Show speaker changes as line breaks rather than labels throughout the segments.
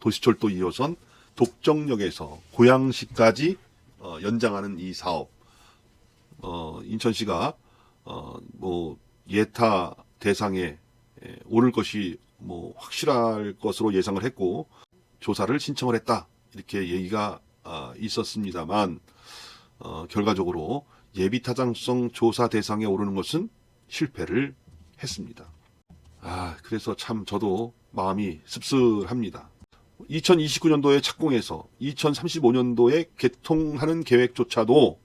도시철도 2호선 독정역에서 고양시까지 연장하는 이 사업, 인천시가 뭐 예타 대상에 오를 것이 뭐 확실할 것으로 예상을 했고 조사를 신청을 했다, 이렇게 얘기가 있었습니다만 결과적으로 예비타당성 조사 대상에 오르는 것은 실패를 했습니다. 그래서 참 저도 마음이 씁쓸합니다. 2029년도에 착공해서 2035년도에 개통하는 계획조차도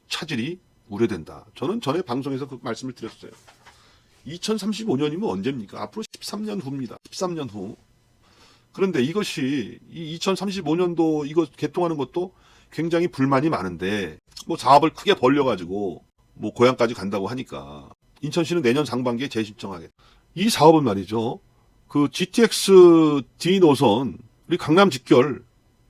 차질이 우려된다. 저는 전에 방송에서 그 말씀을 드렸어요. 2035년이면 언제입니까? 앞으로 13년 후입니다. 13년 후. 그런데 이것이 이 2035년도 이거 개통하는 것도 굉장히 불만이 많은데 뭐 사업을 크게 벌려가지고 뭐 고향까지 간다고 하니까 인천시는 내년 상반기에 재신청하겠다. 이 사업은 말이죠. 그 GTX D 노선 우리 강남 직결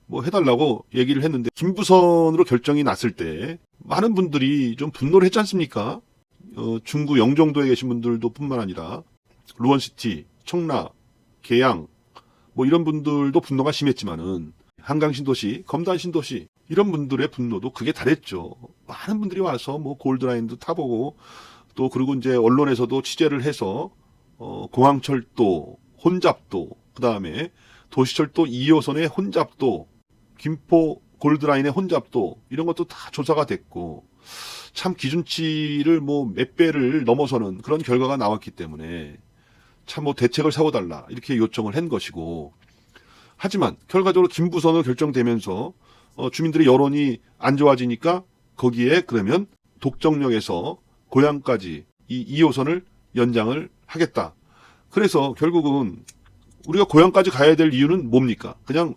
뭐 해달라고 얘기를 했는데 김부선으로 결정이 났을 때 많은 분들이 좀 분노를 했지 않습니까? 중구 영종도에 계신 분들도 뿐만 아니라 루원시티, 청라, 계양 뭐 이런 분들도 분노가 심했지만은 한강신도시, 검단신도시 이런 분들의 분노도 그게 달했죠. 많은 분들이 와서 뭐 골드라인도 타보고 또 그리고 이제 언론에서도 취재를 해서 공항철도, 혼잡도, 그 다음에 도시철도 2호선의 혼잡도, 김포 골드라인의 혼잡도 이런 것도 다 조사가 됐고 참 기준치를 뭐 몇 배를 넘어서는 그런 결과가 나왔기 때문에 참 뭐 대책을 세워달라 이렇게 요청을 한 것이고, 하지만 결과적으로 김부선으로 결정되면서 주민들의 여론이 안 좋아지니까 거기에 그러면 독정역에서 고양까지 이 2호선을 연장을 하겠다. 그래서 결국은 우리가 고양까지 가야 될 이유는 뭡니까? 그냥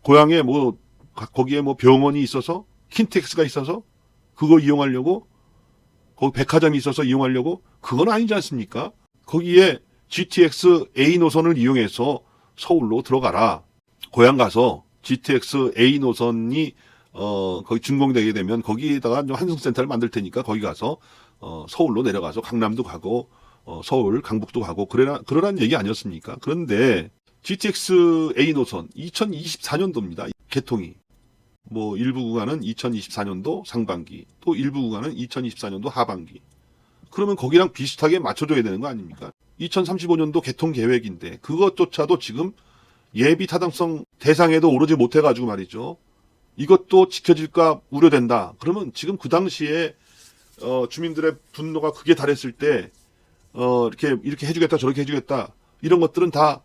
고양에 뭐 거기에 뭐 병원이 있어서 킨텍스가 있어서 그거 이용하려고, 거기 백화점이 있어서 이용하려고, 그건 아니지 않습니까? 거기에 GTX A 노선을 이용해서 서울로 들어가라. 고양 가서 GTX A 노선이 거기 준공되게 되면 거기에다가 환승센터를 만들 테니까 거기 가서 서울로 내려가서 강남도 가고 서울 강북도 가고 그러란 얘기 아니었습니까? 그런데 GTX A 노선 2024년도입니다. 개통이. 뭐 일부 구간은 2024년도 상반기, 또 일부 구간은 2024년도 하반기. 그러면 거기랑 비슷하게 맞춰줘야 되는 거 아닙니까? 2035년도 개통 계획인데 그것조차도 지금 예비 타당성 대상에도 오르지 못해가지고 말이죠. 이것도 지켜질까 우려된다. 그러면 지금 그 당시에 주민들의 분노가 극에 달했을 때 이렇게 해주겠다 저렇게 해주겠다 이런 것들은 다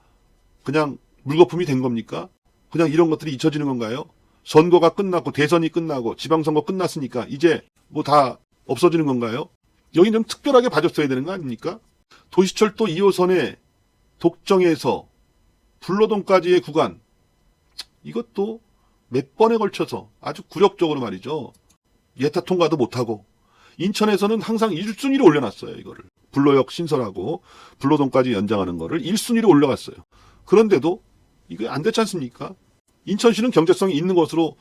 그냥 물거품이 된 겁니까? 그냥 이런 것들이 잊혀지는 건가요? 선거가 끝났고 대선이 끝나고 지방선거 끝났으니까 이제 뭐 다 없어지는 건가요? 여기 좀 특별하게 봐줬어야 되는 거 아닙니까? 도시철도 2호선의 독정에서 불로동까지의 구간, 이것도 몇 번에 걸쳐서 아주 굴욕적으로 말이죠. 예타 통과도 못하고 인천에서는 항상 1순위로 올려놨어요. 이거를 불로역 신설하고 불로동까지 연장하는 거를 1순위로 올려갔어요. 그런데도 이게 안 됐지 않습니까? 인천시는 경제성이 있는 것으로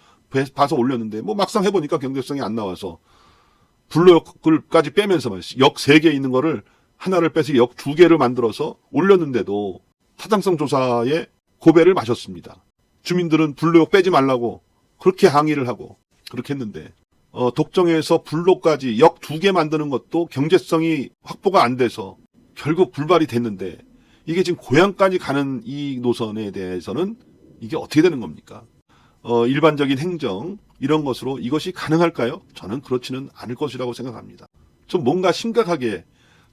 봐서 올렸는데 뭐 막상 해보니까 경제성이 안 나와서 불로역을까지 빼면서 말이죠. 역 3개 있는 거를 하나를 빼서 역 2개를 만들어서 올렸는데도 타당성 조사에 고배를 마셨습니다. 주민들은 불로역 빼지 말라고 그렇게 항의를 하고 그렇게 했는데 독정에서 불로까지 역 2개 만드는 것도 경제성이 확보가 안 돼서 결국 불발이 됐는데 이게 지금 고양까지 가는 이 노선에 대해서는 이게 어떻게 되는 겁니까? 일반적인 행정 이런 것으로 이것이 가능할까요? 저는 그렇지는 않을 것이라고 생각합니다. 좀 뭔가 심각하게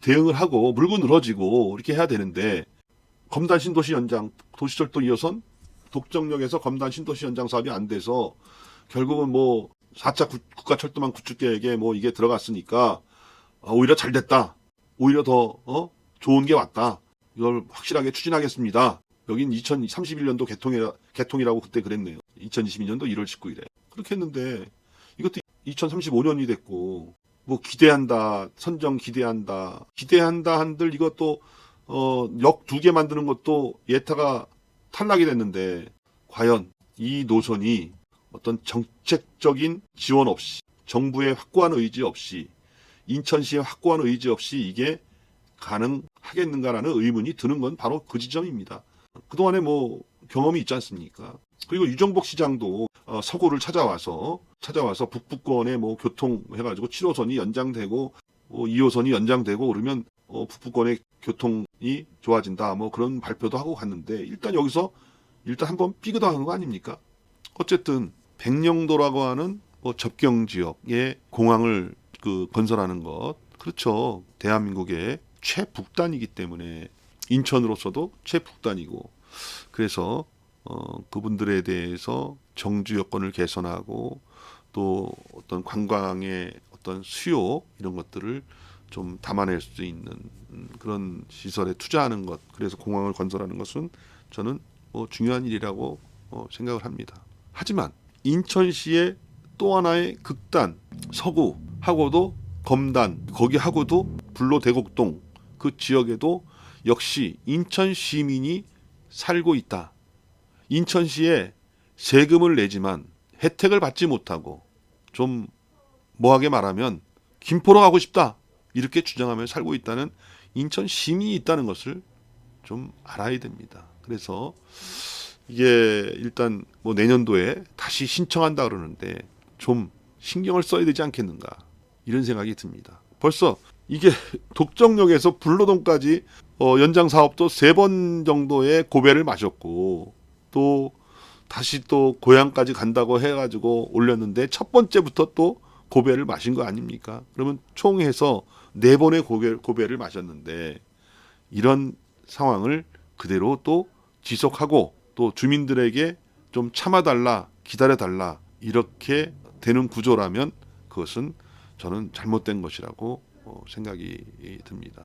대응을 하고 물고 늘어지고 이렇게 해야 되는데 검단 신도시 연장, 도시철도 2호선 독정역에서 검단 신도시 연장 사업이 안 돼서 결국은 뭐 4차 국가철도망 구축 계획에 뭐 이게 들어갔으니까 오히려 잘 됐다. 오히려 더 좋은 게 왔다. 이걸 확실하게 추진하겠습니다. 여긴 2031년도 개통이라고 그때 그랬네요. 2022년도 1월 19일에. 그렇게 했는데 이것도 2035년이 됐고 뭐 기대한다. 선정 기대한다. 기대한다 한들 이것도 역 2개 만드는 것도 예타가 탈락이 됐는데 과연 이 노선이 어떤 정책적인 지원 없이 정부의 확고한 의지 없이 인천시의 확고한 의지 없이 이게 가능하겠는가라는 의문이 드는 건 바로 그 지점입니다. 그동안에 뭐 경험이 있지 않습니까? 그리고 유정복 시장도 서구를 찾아와서 북부권에 뭐 교통 해가지고 7호선이 연장되고 2호선이 연장되고 그러면 북부권의 교통이 좋아진다 뭐 그런 발표도 하고 갔는데 일단 여기서 한번 삐그덕한 거 아닙니까? 어쨌든 백령도라고 하는 뭐 접경 지역에 공항을 건설하는 것 그렇죠. 대한민국의 최북단이기 때문에 인천으로서도 최북단이고 그래서 그분들에 대해서 정주 여건을 개선하고 또 어떤 관광의 어떤 수요 이런 것들을 좀 담아낼 수 있는 그런 시설에 투자하는 것 그래서 공항을 건설하는 것은 저는 중요한 일이라고 생각을 합니다. 하지만 인천시의 또 하나의 극단 서구하고도 검단 거기하고도 불로대곡동 그 지역에도 역시 인천 시민이 살고 있다. 인천시에 세금을 내지만 혜택을 받지 못하고 좀 뭐하게 말하면 김포로 가고 싶다 이렇게 주장하며 살고 있다는 인천 시민이 있다는 것을 좀 알아야 됩니다. 그래서 이게 일단 뭐 내년도에 다시 신청한다 그러는데 좀 신경을 써야 되지 않겠는가 이런 생각이 듭니다. 벌써 이게 독정역에서 불로동까지 연장 사업도 3번 정도의 고배를 마셨고 또 다시 또 고향까지 간다고 해가지고 올렸는데 첫 번째부터 또 고배를 마신 거 아닙니까? 그러면 총 해서 4번의 고배를 마셨는데 이런 상황을 그대로 또 지속하고 또 주민들에게 좀 참아달라 기다려달라 이렇게 되는 구조라면 그것은 저는 잘못된 것이라고 생각이 듭니다.